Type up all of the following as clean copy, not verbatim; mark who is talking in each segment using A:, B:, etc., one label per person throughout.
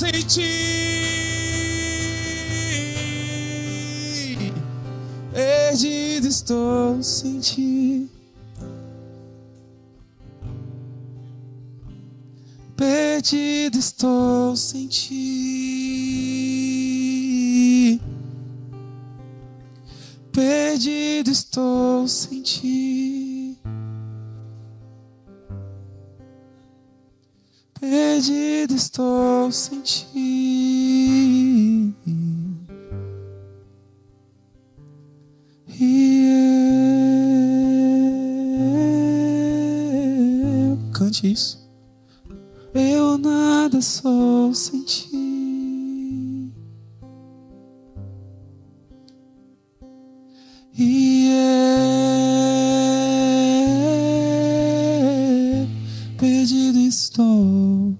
A: sem ti. Perdido estou sem ti. Perdido estou sem ti. Perdido estou sem ti. Perdido estou sem ti. Cante isso. Eu nada sou sem ti. Perdido estou.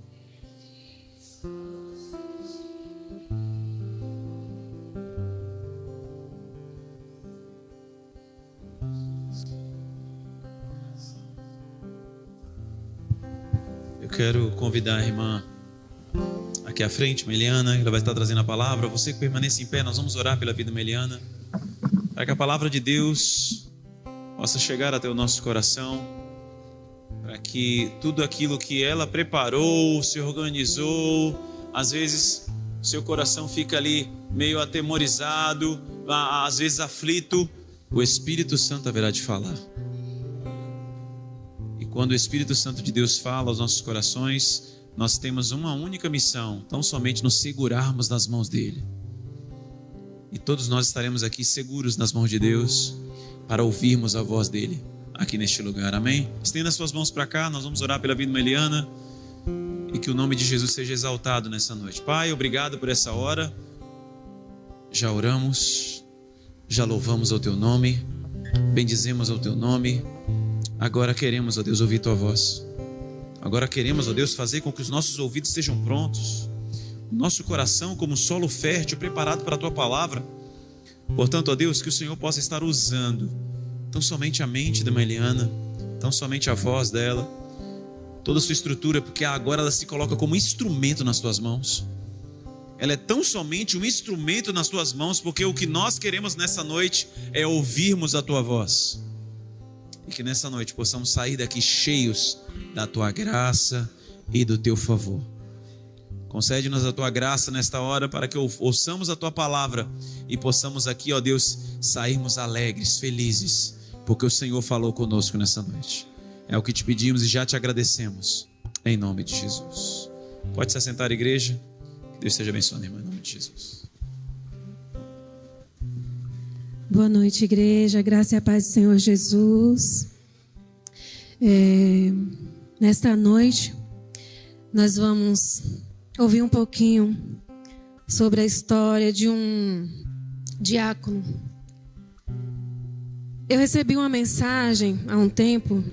B: Eu quero convidar a irmã aqui à frente, Meliana, ela vai estar trazendo a palavra. Você que permaneça em pé, nós vamos orar pela vida da Meliana, para que a palavra de Deus possa chegar até o nosso coração, para que tudo aquilo que ela preparou, se organizou, às vezes seu coração fica ali meio atemorizado, às vezes aflito, o Espírito Santo haverá de falar. E quando o Espírito Santo de Deus fala aos nossos corações, nós temos uma única missão, tão somente nos segurarmos nas mãos dele. E todos nós estaremos aqui seguros nas mãos de Deus para ouvirmos a voz dele aqui neste lugar, amém? Estenda as suas mãos para cá, nós vamos orar pela vida de Meliana e que o nome de Jesus seja exaltado nessa noite. Pai, obrigado por essa hora, já oramos, já louvamos ao teu nome, bendizemos ao teu nome. Agora queremos, ó Deus, ouvir tua voz. Agora queremos, ó Deus, fazer com que os nossos ouvidos estejam prontos, o nosso coração como solo fértil, preparado para a tua palavra. Portanto, ó Deus, que o Senhor possa estar usando tão somente a mente da Meliana, tão somente a voz dela, toda a sua estrutura, porque agora ela se coloca como instrumento nas tuas mãos. Ela é tão somente um instrumento nas tuas mãos, porque o que nós queremos nessa noite é ouvirmos a tua voz. E que nessa noite possamos sair daqui cheios da tua graça e do teu favor. Concede-nos a tua graça nesta hora para que ouçamos a tua palavra e possamos aqui, ó Deus, sairmos alegres, felizes, porque o Senhor falou conosco nessa noite. É o que te pedimos e já te agradecemos, em nome de Jesus. Pode se assentar, igreja. Que Deus esteja abençoando, irmã, em nome de Jesus.
C: Boa noite, igreja, graça e a paz do Senhor Jesus. Nesta noite, nós vamos ouvir um pouquinho sobre a história de um diácono. Eu recebi uma mensagem há um tempo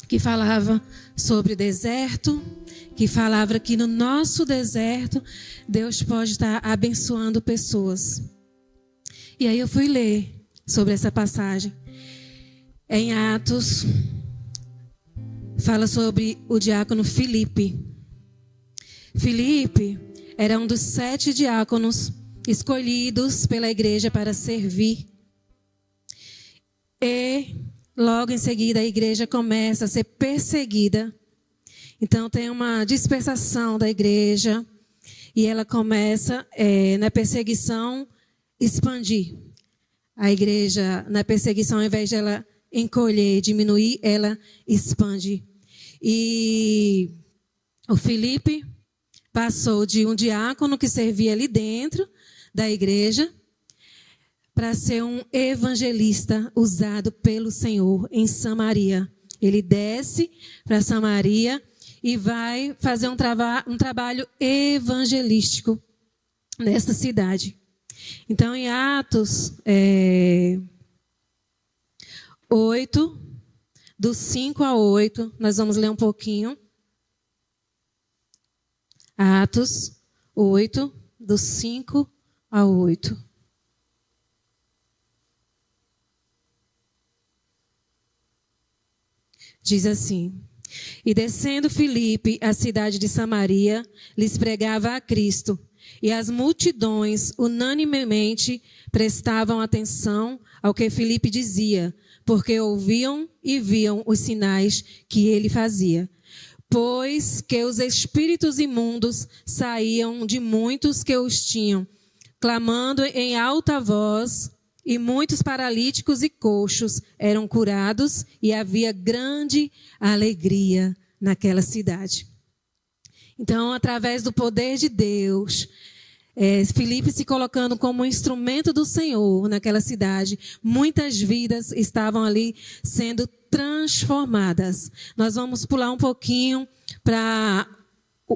C: que falava sobre deserto, que falava que no nosso deserto Deus pode estar abençoando pessoas. E aí eu fui ler sobre essa passagem. Em Atos, fala sobre o diácono Filipe. Filipe era um dos 7 diáconos escolhidos pela igreja para servir. E logo em seguida a igreja começa a ser perseguida. Então tem uma dispersação da igreja e ela começa na perseguição expandir. A igreja, na perseguição, ao invés de ela encolher, diminuir, ela expande. E o Filipe passou de um diácono que servia ali dentro da igreja para ser um evangelista usado pelo Senhor em Samaria. Ele desce para Samaria e vai fazer um trabalho evangelístico nessa cidade. Então, em Atos 8, do 5 a 8, nós vamos ler um pouquinho. Atos 8, do 5 a 8. Diz assim: E descendo Filipe à cidade de Samaria, lhes pregava a Cristo. E as multidões unanimemente prestavam atenção ao que Filipe dizia, porque ouviam e viam os sinais que ele fazia. Pois que os espíritos imundos saíam de muitos que os tinham, clamando em alta voz, e muitos paralíticos e coxos eram curados, e havia grande alegria naquela cidade. Então, através do poder de Deus, Filipe se colocando como instrumento do Senhor naquela cidade, muitas vidas estavam ali sendo transformadas. Nós vamos pular um pouquinho para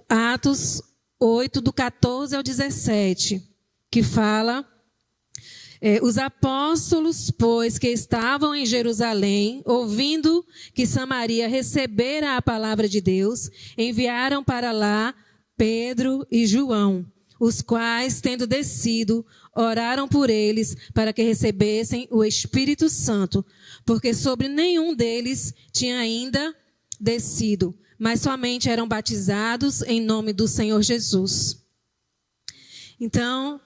C: Atos 8, do 14 ao 17, que fala: os apóstolos, pois, que estavam em Jerusalém, ouvindo que Samaria recebera a palavra de Deus, enviaram para lá Pedro e João, os quais, tendo descido, oraram por eles para que recebessem o Espírito Santo, porque sobre nenhum deles tinha ainda descido, mas somente eram batizados em nome do Senhor Jesus. Então,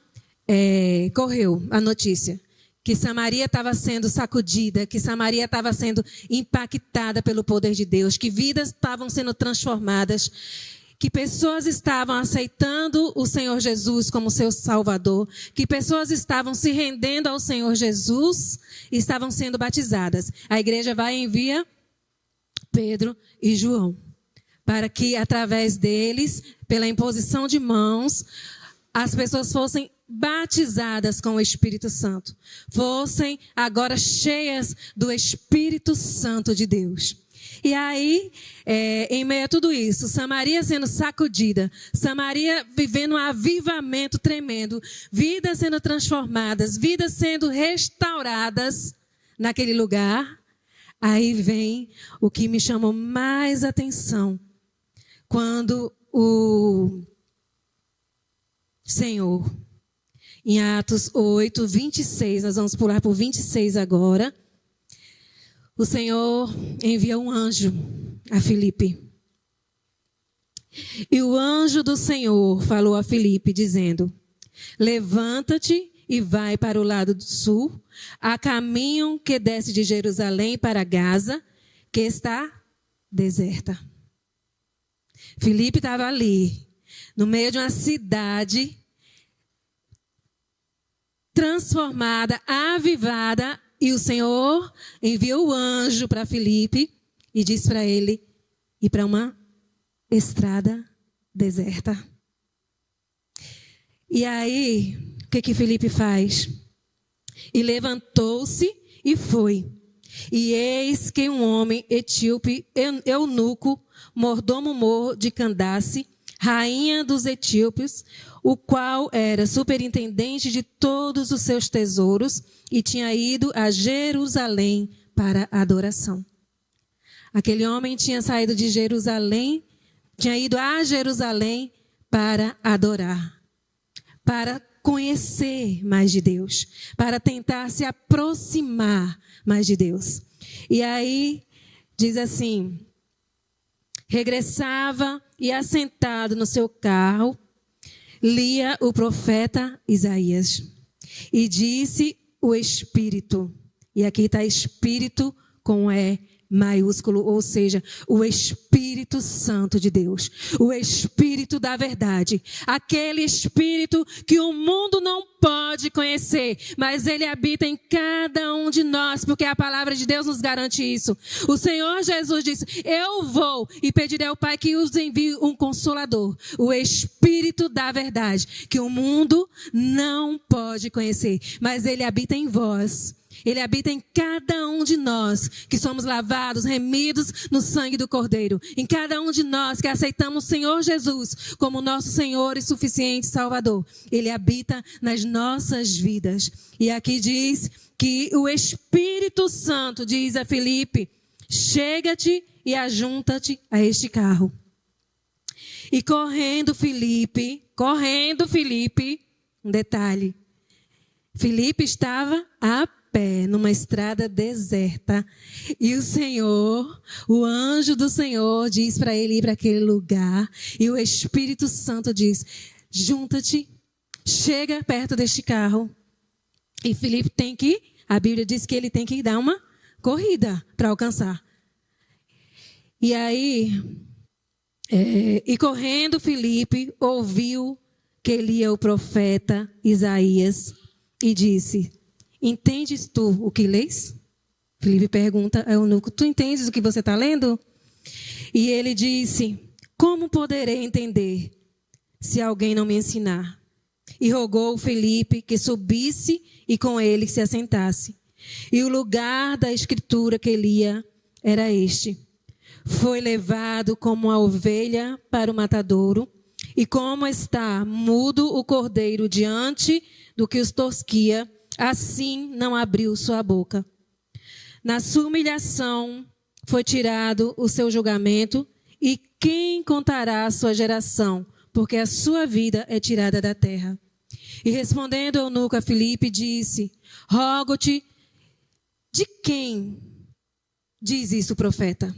C: correu a notícia que Samaria estava sendo sacudida, que Samaria estava sendo impactada pelo poder de Deus, que vidas estavam sendo transformadas, que pessoas estavam aceitando o Senhor Jesus como seu Salvador, que pessoas estavam se rendendo ao Senhor Jesus e estavam sendo batizadas. A igreja vai e envia Pedro e João, para que através deles, pela imposição de mãos, as pessoas fossem batizadas com o Espírito Santo, fossem agora cheias do Espírito Santo de Deus. E aí, em meio a tudo isso, Samaria sendo sacudida, Samaria vivendo um avivamento tremendo, vidas sendo transformadas, vidas sendo restauradas naquele lugar. Aí vem o que me chamou mais atenção, quando o Senhor, em Atos 8, 26, nós vamos pular por 26 agora. O Senhor envia um anjo a Filipe. E o anjo do Senhor falou a Filipe, dizendo: levanta-te e vai para o lado do sul, a caminho que desce de Jerusalém para Gaza, que está deserta. Filipe estava ali, no meio de uma cidade transformada, avivada, e o Senhor enviou o anjo para Filipe e disse para ele ir para uma estrada deserta. E aí, o que Filipe faz? E levantou-se e foi. E eis que um homem etíope, eunuco, mordomo de Candace, rainha dos etíopes, o qual era superintendente de todos os seus tesouros e tinha ido a Jerusalém para a adoração. Aquele homem tinha saído de Jerusalém, tinha ido a Jerusalém para adorar, para conhecer mais de Deus, para tentar se aproximar mais de Deus. E aí, diz assim: regressava e assentado no seu carro, lia o profeta Isaías. E disse o Espírito, e aqui está Espírito com E maiúsculo, ou seja, o Espírito Santo de Deus, o Espírito da verdade, aquele Espírito que o mundo não pode conhecer, mas ele habita em cada um de nós, porque a palavra de Deus nos garante isso. O Senhor Jesus disse: eu vou e pedirei ao Pai que os envie um Consolador, o Espírito da verdade, que o mundo não pode conhecer, mas ele habita em vós. Ele habita em cada um de nós que somos lavados, remidos no sangue do Cordeiro. Em cada um de nós que aceitamos o Senhor Jesus como nosso Senhor e suficiente Salvador. Ele habita nas nossas vidas. E aqui diz que o Espírito Santo diz a Filipe: chega-te e ajunta-te a este carro. E correndo Filipe, um detalhe, Filipe estava a pé. pé numa estrada deserta e o anjo do Senhor diz para ele ir para aquele lugar e o Espírito Santo diz, junta-te, chega perto deste carro. E Filipe a Bíblia diz que ele tem que dar uma corrida para alcançar. E aí, correndo Filipe ouviu que lia o profeta Isaías e disse, entendes tu o que lês? Filipe pergunta ao eunuco, tu entendes o que você está lendo? E ele disse, como poderei entender se alguém não me ensinar? E rogou Filipe que subisse e com ele se assentasse. E o lugar da escritura que lia era este. Foi levado como a ovelha para o matadouro, e como está mudo o cordeiro diante do que os tosquia, assim não abriu sua boca. Na sua humilhação foi tirado o seu julgamento, e quem contará a sua geração? Porque a sua vida é tirada da terra. E respondendo o eunuco a Filipe, disse, rogo-te, de quem diz isso o profeta?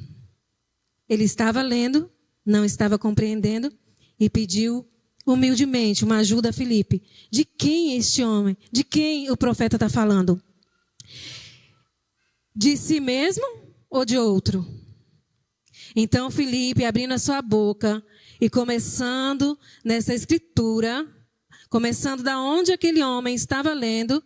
C: Ele estava lendo, não estava compreendendo, e pediu humildemente uma ajuda a Filipe. De quem este homem? De quem o profeta está falando? De si mesmo ou de outro? Então Filipe, abrindo a sua boca e começando nessa escritura, começando da onde aquele homem estava lendo,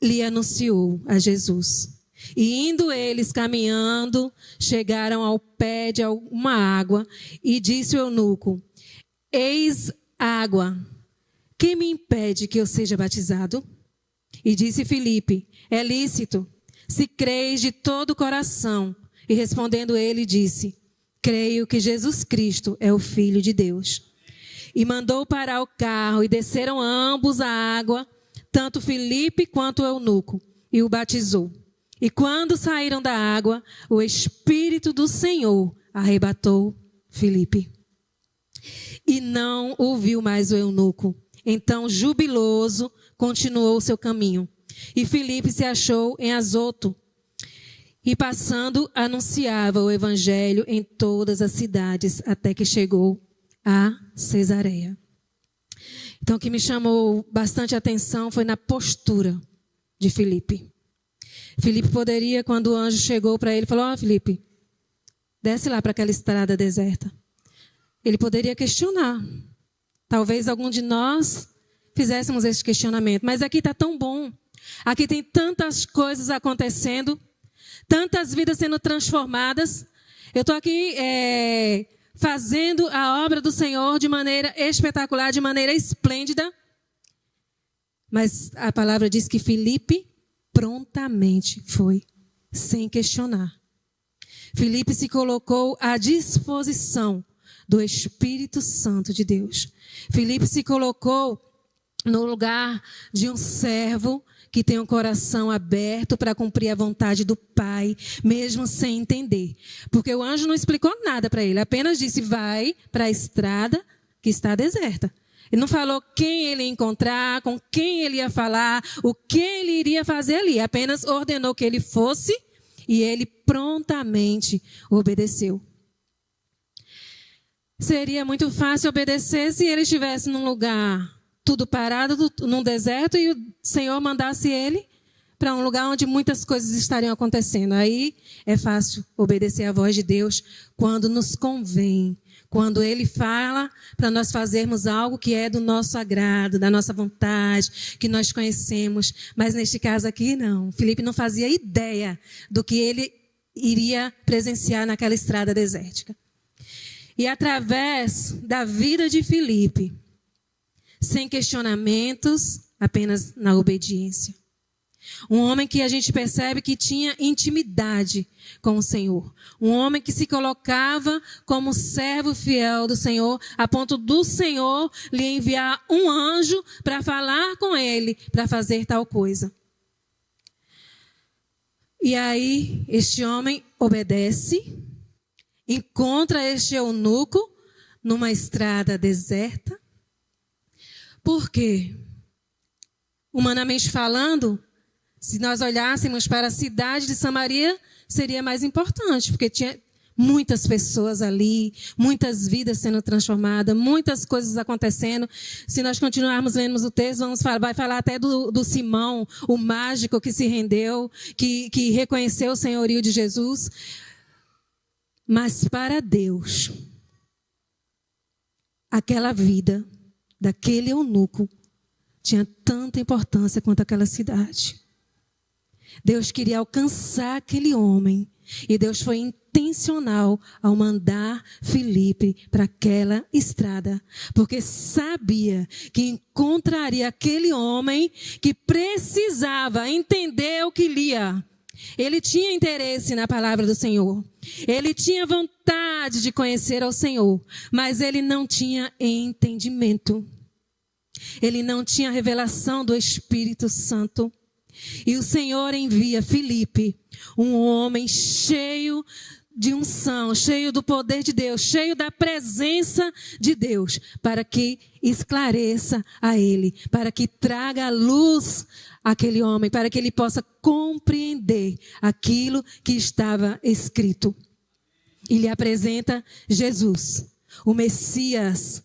C: lhe anunciou a Jesus. E indo eles caminhando, chegaram ao pé de uma água, e disse o eunuco, eis água, quem me impede que eu seja batizado? E disse Filipe, é lícito, se creis de todo o coração. E respondendo ele, disse, creio que Jesus Cristo é o Filho de Deus. E mandou parar o carro, e desceram ambos a água, tanto Filipe quanto o eunuco, e o batizou. E quando saíram da água, o Espírito do Senhor arrebatou Filipe. E não ouviu mais o eunuco. Então, jubiloso, continuou o seu caminho. E Filipe se achou em Azoto. E passando, anunciava o evangelho em todas as cidades, até que chegou a Cesareia. Então, o que me chamou bastante atenção foi na postura de Filipe. Filipe poderia, quando o anjo chegou para ele, falou, Filipe, desce lá para aquela estrada deserta. Ele poderia questionar. Talvez algum de nós fizéssemos esse questionamento. Mas aqui está tão bom. Aqui tem tantas coisas acontecendo. Tantas vidas sendo transformadas. Eu estou aqui fazendo a obra do Senhor de maneira espetacular, de maneira esplêndida. Mas a palavra diz que Filipe prontamente foi, sem questionar. Filipe se colocou à disposição do Espírito Santo de Deus. Filipe se colocou no lugar de um servo que tem um coração aberto para cumprir a vontade do Pai, mesmo sem entender. Porque o anjo não explicou nada para ele, apenas disse, vai para a estrada que está deserta. Ele não falou quem ele ia encontrar, com quem ele ia falar, o que ele iria fazer ali. Apenas ordenou que ele fosse e ele prontamente obedeceu. Seria muito fácil obedecer se ele estivesse num lugar tudo parado, num deserto, e o Senhor mandasse ele para um lugar onde muitas coisas estariam acontecendo. Aí é fácil obedecer à voz de Deus quando nos convém. Quando Ele fala para nós fazermos algo que é do nosso agrado, da nossa vontade, que nós conhecemos. Mas neste caso aqui, não. Filipe não fazia ideia do que ele iria presenciar naquela estrada desértica. E através da vida de Filipe, sem questionamentos, apenas na obediência. Um homem que a gente percebe que tinha intimidade com o Senhor. Um homem que se colocava como servo fiel do Senhor, a ponto do Senhor lhe enviar um anjo para falar com ele, para fazer tal coisa. E aí, este homem obedece, encontra este eunuco numa estrada deserta. Por quê? humanamente falando, se nós olhássemos para a cidade de Samaria, seria mais importante, porque tinha muitas pessoas ali, muitas vidas sendo transformadas, muitas coisas acontecendo. Se nós continuarmos lendo o texto, vai falar até do Simão, o mágico que se rendeu, que reconheceu o senhorio de Jesus. Mas para Deus, aquela vida daquele eunuco tinha tanta importância quanto aquela cidade. Deus queria alcançar aquele homem. E Deus foi intencional ao mandar Filipe para aquela estrada. Porque sabia que encontraria aquele homem que precisava entender o que lia. Ele tinha interesse na palavra do Senhor. Ele tinha vontade de conhecer ao Senhor. Mas ele não tinha entendimento. Ele não tinha revelação do Espírito Santo. E o Senhor envia Filipe, um homem cheio de unção, cheio do poder de Deus, cheio da presença de Deus, para que esclareça a ele, para que traga à luz aquele homem, para que ele possa compreender aquilo que estava escrito. E lhe apresenta Jesus. O Messias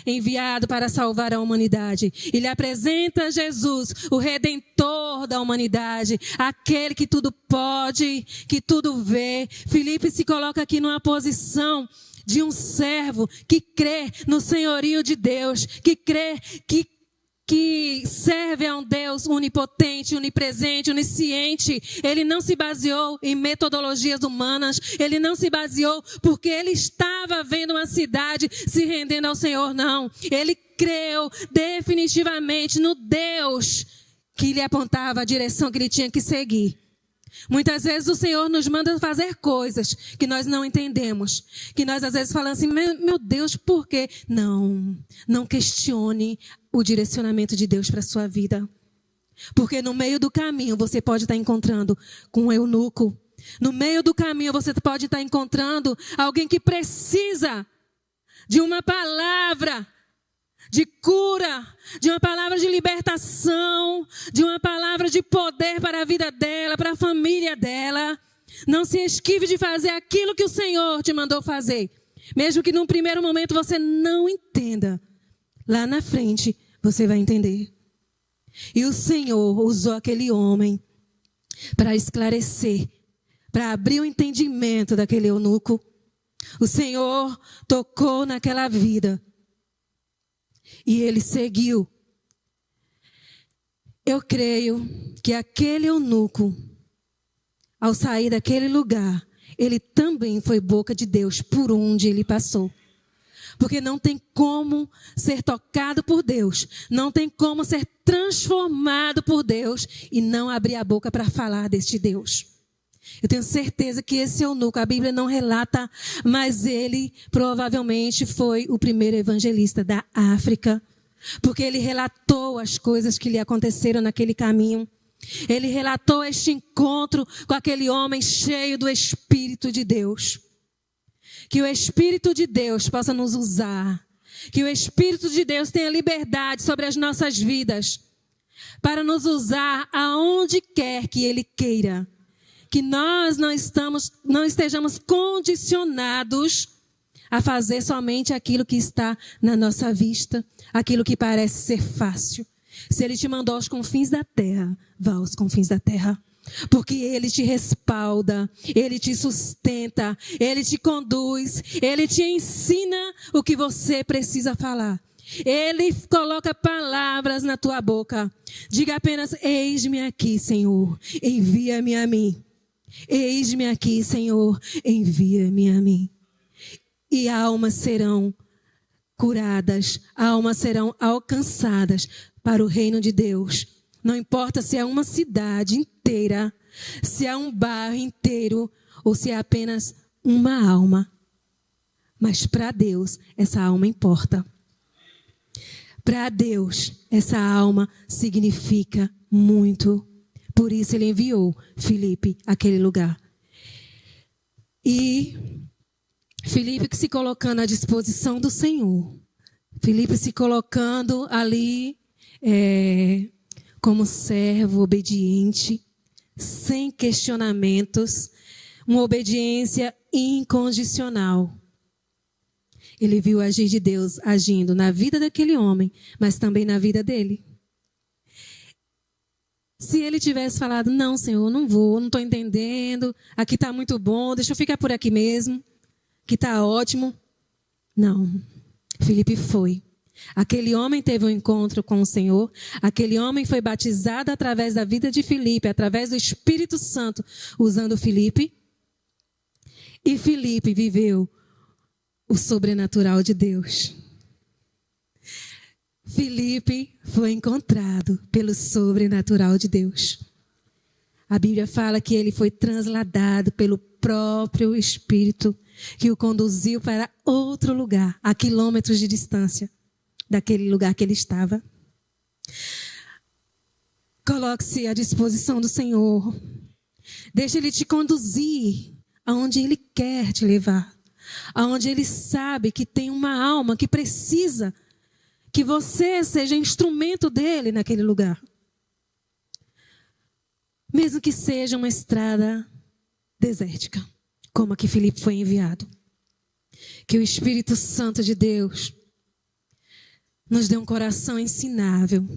C: enviado para salvar a humanidade. Ele apresenta Jesus, o Redentor da humanidade, aquele que tudo pode, que tudo vê. Filipe se coloca aqui numa posição de um servo que crê no senhorio de Deus, que crê que serve a um Deus onipotente, onipresente, onisciente. Ele não se baseou em metodologias humanas. Ele não se baseou porque ele estava vendo uma cidade se rendendo ao Senhor, não. Ele creu definitivamente no Deus que lhe apontava a direção que ele tinha que seguir. Muitas vezes o Senhor nos manda fazer coisas que nós não entendemos. Que nós às vezes falamos assim, meu Deus, por quê? Não questione o direcionamento de Deus para a sua vida. Porque no meio do caminho você pode estar encontrando com um eunuco. No meio do caminho você pode estar encontrando alguém que precisa de uma palavra de cura, de uma palavra de libertação, de uma palavra de poder para a vida dela, para a família dela. Não se esquive de fazer aquilo que o Senhor te mandou fazer. Mesmo que num primeiro momento você não entenda. Lá na frente você vai entender. E o Senhor usou aquele homem para esclarecer, para abrir o entendimento daquele eunuco. O Senhor tocou naquela vida. E ele seguiu. Eu creio que aquele eunuco, ao sair daquele lugar, ele também foi boca de Deus por onde ele passou. Porque não tem como ser tocado por Deus, não tem como ser transformado por Deus e não abrir a boca para falar deste Deus. Eu tenho certeza que esse eunuco, a Bíblia não relata, mas ele provavelmente foi o primeiro evangelista da África. Porque ele relatou as coisas que lhe aconteceram naquele caminho. Ele relatou este encontro com aquele homem cheio do Espírito de Deus. Que o Espírito de Deus possa nos usar. Que o Espírito de Deus tenha liberdade sobre as nossas vidas. Para nos usar aonde quer que Ele queira. Que nós não estejamos condicionados a fazer somente aquilo que está na nossa vista, aquilo que parece ser fácil. Se Ele te mandou aos confins da terra, vá aos confins da terra. Porque Ele te respalda, Ele te sustenta, Ele te conduz, Ele te ensina o que você precisa falar. Ele coloca palavras na tua boca. Diga apenas, eis-me aqui, Senhor, envia-me a mim. Eis-me aqui, Senhor, envia-me a mim. E almas serão curadas, almas serão alcançadas para o reino de Deus. Não importa se é uma cidade inteira, se é um bairro inteiro, ou se é apenas uma alma. Mas para Deus, essa alma importa. Para Deus, essa alma significa muito. Por isso Ele enviou Filipe àquele lugar. E Filipe se colocando à disposição do Senhor. Filipe se colocando ali como servo obediente, sem questionamentos, uma obediência incondicional. Ele viu o agir de Deus agindo na vida daquele homem, mas também na vida dele. Se ele tivesse falado, não, Senhor, não vou, não estou entendendo, aqui está muito bom, deixa eu ficar por aqui mesmo, que está ótimo. Não, Filipe foi. Aquele homem teve um encontro com o Senhor, aquele homem foi batizado através da vida de Filipe, através do Espírito Santo, usando Filipe. E Filipe viveu o sobrenatural de Deus. Filipe foi encontrado pelo sobrenatural de Deus. A Bíblia fala que ele foi transladado pelo próprio Espírito, que o conduziu para outro lugar, a quilômetros de distância daquele lugar que ele estava. Coloque-se à disposição do Senhor. Deixe Ele te conduzir aonde Ele quer te levar. Aonde Ele sabe que tem uma alma que precisa que você seja instrumento dEle naquele lugar. Mesmo que seja uma estrada desértica, como a que Filipe foi enviado. Que o Espírito Santo de Deus nos dê um coração ensinável.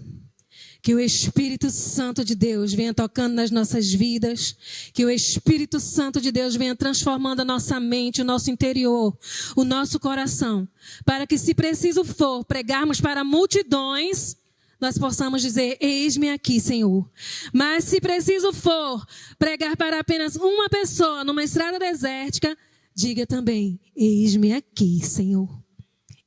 C: Que o Espírito Santo de Deus venha tocando nas nossas vidas. Que o Espírito Santo de Deus venha transformando a nossa mente, o nosso interior, o nosso coração. Para que, se preciso for, pregarmos para multidões, nós possamos dizer, eis-me aqui, Senhor. Mas se preciso for, pregar para apenas uma pessoa numa estrada desértica, diga também, eis-me aqui, Senhor.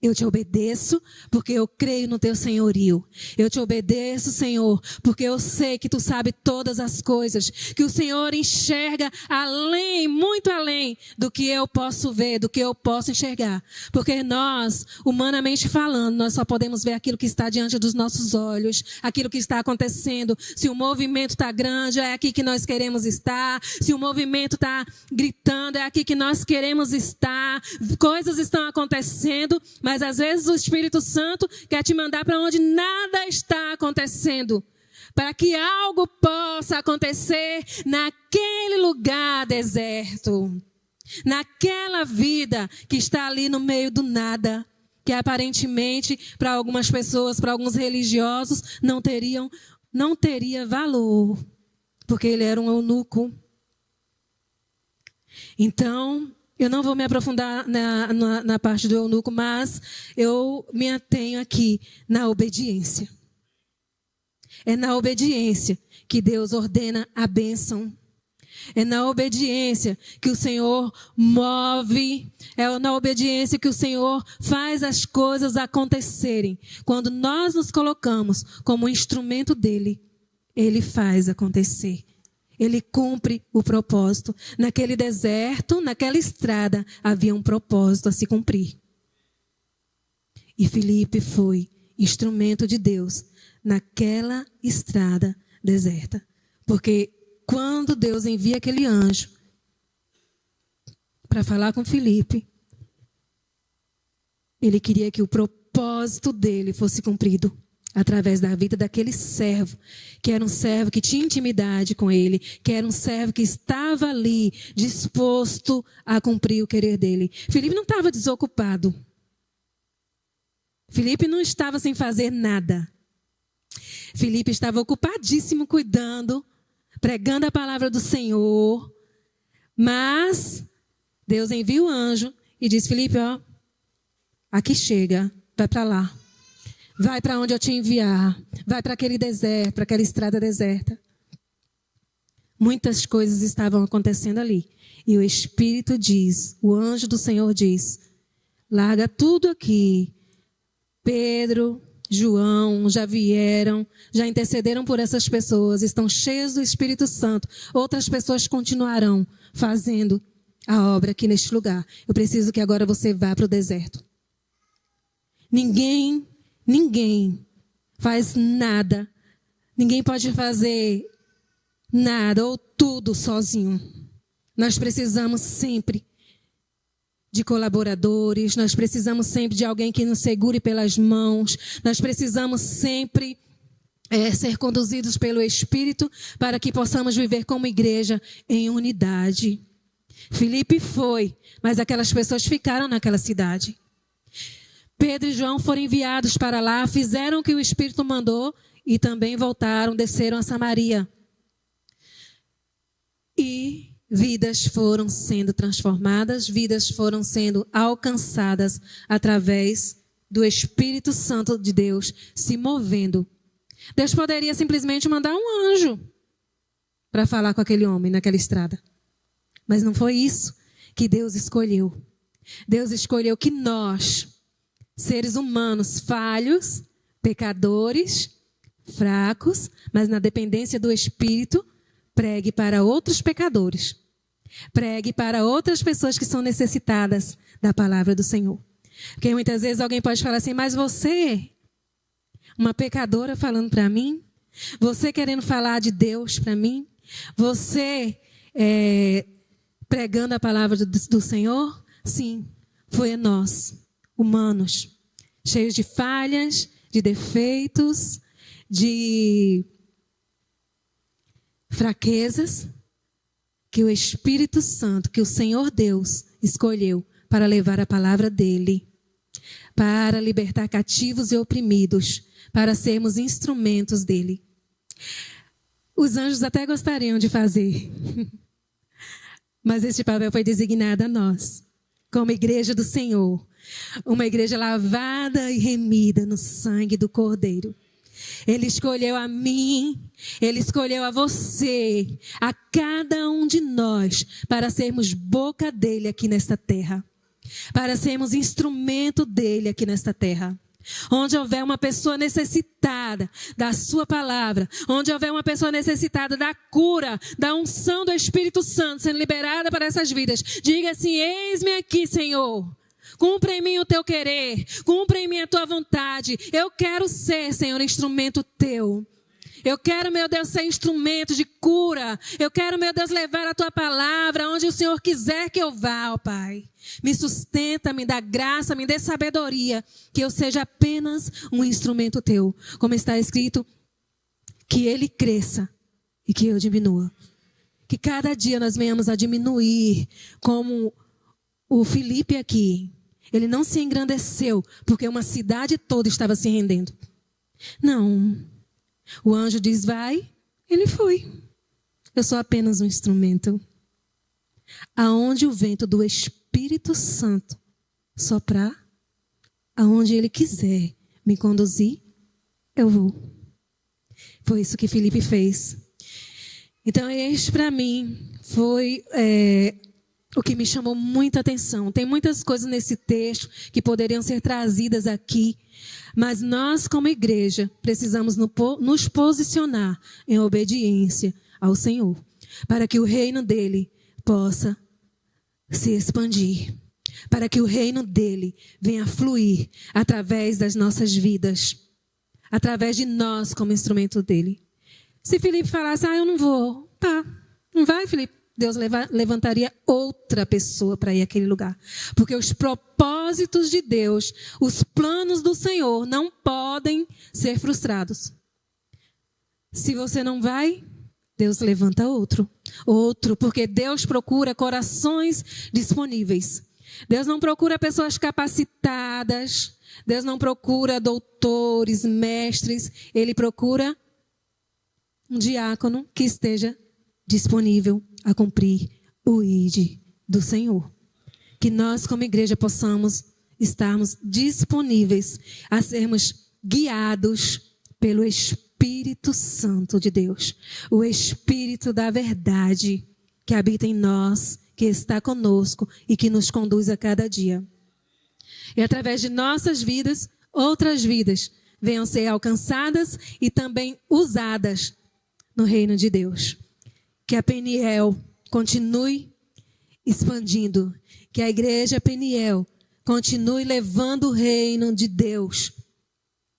C: Eu te obedeço porque eu creio no teu senhorio. Eu te obedeço, Senhor, porque eu sei que tu sabe todas as coisas. Que o Senhor enxerga além, muito além do que eu posso ver, do que eu posso enxergar. Porque nós, humanamente falando, nós só podemos ver aquilo que está diante dos nossos olhos, aquilo que está acontecendo. Se o movimento está grande, é aqui que nós queremos estar. Se o movimento está gritando, é aqui que nós queremos estar. Coisas estão acontecendo, mas às vezes o Espírito Santo quer te mandar para onde nada está acontecendo. Para que algo possa acontecer naquele lugar deserto. Naquela vida que está ali no meio do nada. Que aparentemente para algumas pessoas, para alguns religiosos, não teria valor. Porque ele era um eunuco. Então, eu não vou me aprofundar na parte do eunuco, mas eu me atenho aqui na obediência. É na obediência que Deus ordena a bênção. É na obediência que o Senhor move. É na obediência que o Senhor faz as coisas acontecerem. Quando nós nos colocamos como instrumento dEle, Ele faz acontecer. Ele cumpre o propósito. Naquele deserto, naquela estrada, havia um propósito a se cumprir. E Filipe foi instrumento de Deus naquela estrada deserta. Porque quando Deus envia aquele anjo para falar com Filipe, ele queria que o propósito dele fosse cumprido. Através da vida daquele servo, que era um servo que tinha intimidade com ele, que era um servo que estava ali, disposto a cumprir o querer dele. Filipe não estava desocupado. Filipe não estava sem fazer nada. Filipe estava ocupadíssimo cuidando, pregando a palavra do Senhor. Mas Deus envia o anjo e diz, Filipe, ó, aqui chega, vai para lá. Vai para onde eu te enviar. Vai para aquele deserto, para aquela estrada deserta. Muitas coisas estavam acontecendo ali. E o Espírito diz, o anjo do Senhor diz, larga tudo aqui. Pedro, João já vieram, já intercederam por essas pessoas, estão cheios do Espírito Santo. Outras pessoas continuarão fazendo a obra aqui neste lugar. Eu preciso que agora você vá para o deserto. Ninguém faz nada. Ninguém pode fazer nada ou tudo sozinho. Nós precisamos sempre de colaboradores, nós precisamos sempre de alguém que nos segure pelas mãos, nós precisamos sempre ser conduzidos pelo Espírito para que possamos viver como igreja em unidade. Filipe foi, mas aquelas pessoas ficaram naquela cidade. Pedro e João foram enviados para lá, fizeram o que o Espírito mandou e também voltaram, desceram a Samaria. E vidas foram sendo transformadas, vidas foram sendo alcançadas através do Espírito Santo de Deus se movendo. Deus poderia simplesmente mandar um anjo para falar com aquele homem naquela estrada. Mas não foi isso que Deus escolheu. Deus escolheu que nós, seres humanos falhos, pecadores, fracos, mas na dependência do Espírito, pregue para outros pecadores. Pregue para outras pessoas que são necessitadas da palavra do Senhor. Porque muitas vezes alguém pode falar assim, mas você, uma pecadora falando para mim, você querendo falar de Deus para mim, você pregando a palavra do Senhor, sim, foi a nós, humanos, cheios de falhas, de defeitos, de fraquezas, que o Espírito Santo, que o Senhor Deus escolheu para levar a palavra dele, para libertar cativos e oprimidos, para sermos instrumentos dele. Os anjos até gostariam de fazer, mas este papel foi designado a nós, como igreja do Senhor, uma igreja lavada e remida no sangue do Cordeiro. Ele escolheu a mim, Ele escolheu a você, a cada um de nós, para sermos boca dele aqui nesta terra. Para sermos instrumento dele aqui nesta terra. Onde houver uma pessoa necessitada da sua palavra, onde houver uma pessoa necessitada da cura, da unção do Espírito Santo sendo liberada para essas vidas, diga assim, eis-me aqui, Senhor. Cumpra em mim o teu querer, cumpra em mim a tua vontade. Eu quero ser, Senhor, instrumento teu. Eu quero, meu Deus, ser instrumento de cura. Eu quero, meu Deus, levar a tua palavra onde o Senhor quiser que eu vá, ó Pai. Me sustenta, me dá graça, me dê sabedoria, que eu seja apenas um instrumento teu. Como está escrito, que ele cresça e que eu diminua. Que cada dia nós venhamos a diminuir, como o Filipe aqui. Ele não se engrandeceu porque uma cidade toda estava se rendendo. Não. O anjo diz, vai, ele foi. Eu sou apenas um instrumento. Aonde o vento do Espírito Santo soprar, aonde ele quiser me conduzir, eu vou. Foi isso que Filipe fez. Então, este para mim foi o que me chamou muita atenção. Tem muitas coisas nesse texto que poderiam ser trazidas aqui, mas nós, como igreja, precisamos nos posicionar em obediência ao Senhor, para que o reino dele possa se expandir, para que o reino dele venha fluir através das nossas vidas, através de nós como instrumento dele. Se Filipe falasse, eu não vou, tá, não vai, Filipe? Deus levantaria outra pessoa para ir àquele lugar. Porque os propósitos de Deus, os planos do Senhor não podem ser frustrados. Se você não vai, Deus levanta outro. Outro, porque Deus procura corações disponíveis. Deus não procura pessoas capacitadas. Deus não procura doutores, mestres. Ele procura um diácono que esteja disponível a cumprir o ID do Senhor. Que nós, como igreja, possamos estarmos disponíveis a sermos guiados pelo Espírito Santo de Deus. O Espírito da verdade que habita em nós, que está conosco e que nos conduz a cada dia. E através de nossas vidas, outras vidas venham ser alcançadas e também usadas no reino de Deus. Que a Peniel continue expandindo. Que a igreja Peniel continue levando o reino de Deus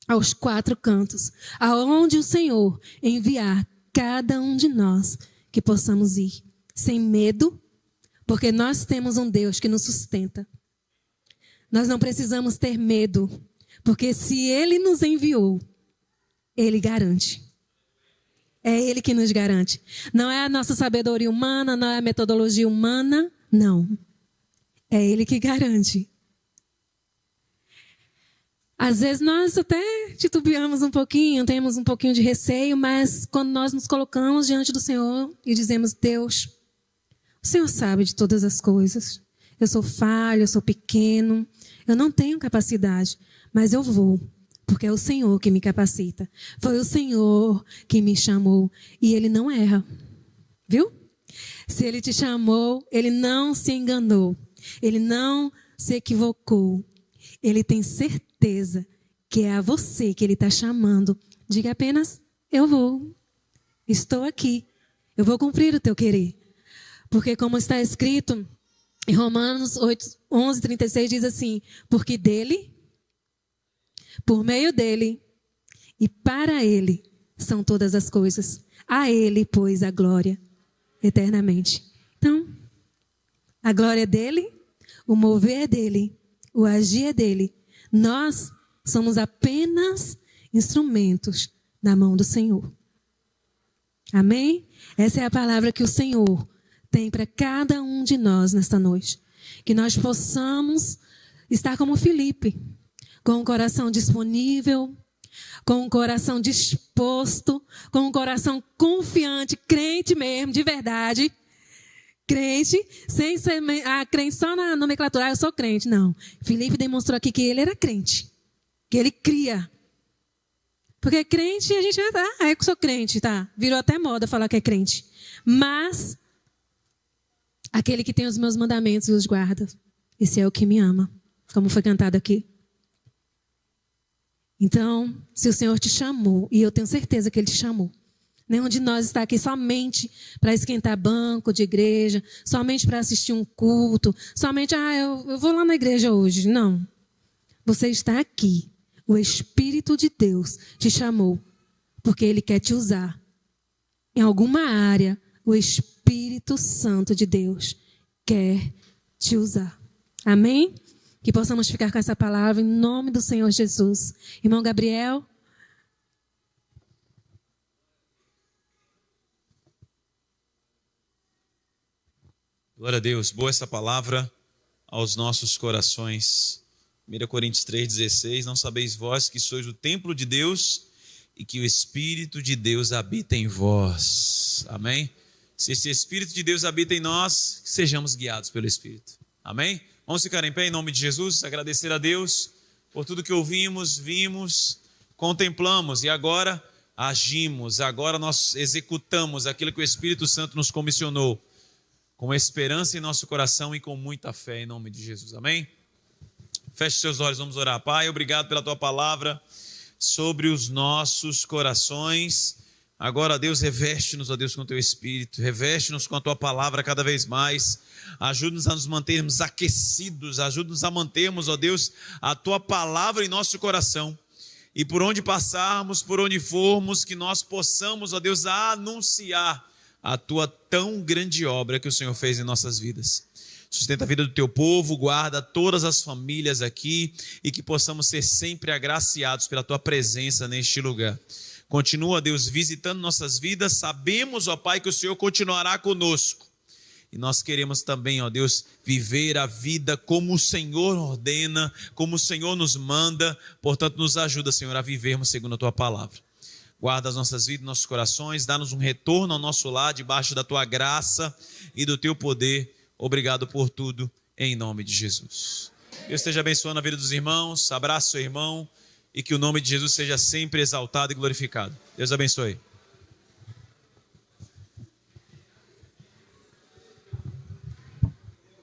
C: aos quatro cantos. Aonde o Senhor enviar cada um de nós que possamos ir. Sem medo, porque nós temos um Deus que nos sustenta. Nós não precisamos ter medo, porque se Ele nos enviou, Ele garante. É Ele que nos garante. Não é a nossa sabedoria humana, não é a metodologia humana, não. É Ele que garante. Às vezes nós até titubeamos um pouquinho, temos um pouquinho de receio, mas quando nós nos colocamos diante do Senhor e dizemos: Deus, o Senhor sabe de todas as coisas. Eu sou falho, eu sou pequeno, eu não tenho capacidade, mas eu vou. Porque é o Senhor que me capacita. Foi o Senhor que me chamou. E Ele não erra. Viu? Se Ele te chamou, Ele não se enganou. Ele não se equivocou. Ele tem certeza que é a você que Ele está chamando. Diga apenas: eu vou. Estou aqui. Eu vou cumprir o teu querer. Porque como está escrito em Romanos 11:36 diz assim: porque dele, por meio dele e para ele são todas as coisas. A ele, pois, a glória eternamente. Então, a glória é dele, o mover é dele, o agir é dele. Nós somos apenas instrumentos na mão do Senhor. Amém? Essa é a palavra que o Senhor tem para cada um de nós nesta noite. Que nós possamos estar como Filipe, com o coração disponível, com o coração disposto, com o coração confiante, crente mesmo, de verdade. Crente, sem ser crente só na nomenclatura, eu sou crente. Não. Filipe demonstrou aqui que ele era crente, que ele cria. Porque crente, a gente eu sou crente, tá? Virou até moda falar que é crente. Mas aquele que tem os meus mandamentos e os guarda, esse é o que me ama, como foi cantado aqui. Então, se o Senhor te chamou, e eu tenho certeza que Ele te chamou, nenhum de nós está aqui somente para esquentar banco de igreja, somente para assistir um culto, somente, eu vou lá na igreja hoje. Não. Você está aqui. O Espírito de Deus te chamou, porque Ele quer te usar. Em alguma área, o Espírito Santo de Deus quer te usar. Amém? Que possamos ficar com essa palavra em nome do Senhor Jesus. Irmão Gabriel.
B: Glória a Deus. Boa essa palavra aos nossos corações. 1 Coríntios 3,16. Não sabeis vós que sois o templo de Deus e que o Espírito de Deus habita em vós. Amém? Se esse Espírito de Deus habita em nós, sejamos guiados pelo Espírito. Amém? Vamos ficar em pé em nome de Jesus, agradecer a Deus por tudo que ouvimos, vimos, contemplamos e agora agimos. Agora nós executamos aquilo que o Espírito Santo nos comissionou, com esperança em nosso coração e com muita fé em nome de Jesus. Amém? Feche seus olhos, vamos orar. Pai, obrigado pela Tua palavra sobre os nossos corações. Agora, Deus, reveste-nos, ó Deus, com o Teu Espírito, reveste-nos com a Tua palavra cada vez mais, ajuda-nos a nos mantermos aquecidos, ajuda-nos a mantermos, ó Deus, a Tua palavra em nosso coração, e por onde passarmos, por onde formos, que nós possamos, ó Deus, anunciar a Tua tão grande obra que o Senhor fez em nossas vidas. Sustenta a vida do Teu povo, guarda todas as famílias aqui, e que possamos ser sempre agraciados pela Tua presença neste lugar. Continua, Deus, visitando nossas vidas. Sabemos, ó Pai, que o Senhor continuará conosco. E nós queremos também, ó Deus, viver a vida como o Senhor ordena, como o Senhor nos manda. Portanto, nos ajuda, Senhor, a vivermos segundo a Tua palavra. Guarda as nossas vidas, nossos corações. Dá-nos um retorno ao nosso lar, debaixo da Tua graça e do Teu poder. Obrigado por tudo, em nome de Jesus. Deus esteja abençoando a vida dos irmãos. Abraço, seu irmão. E que o nome de Jesus seja sempre exaltado e glorificado. Deus abençoe.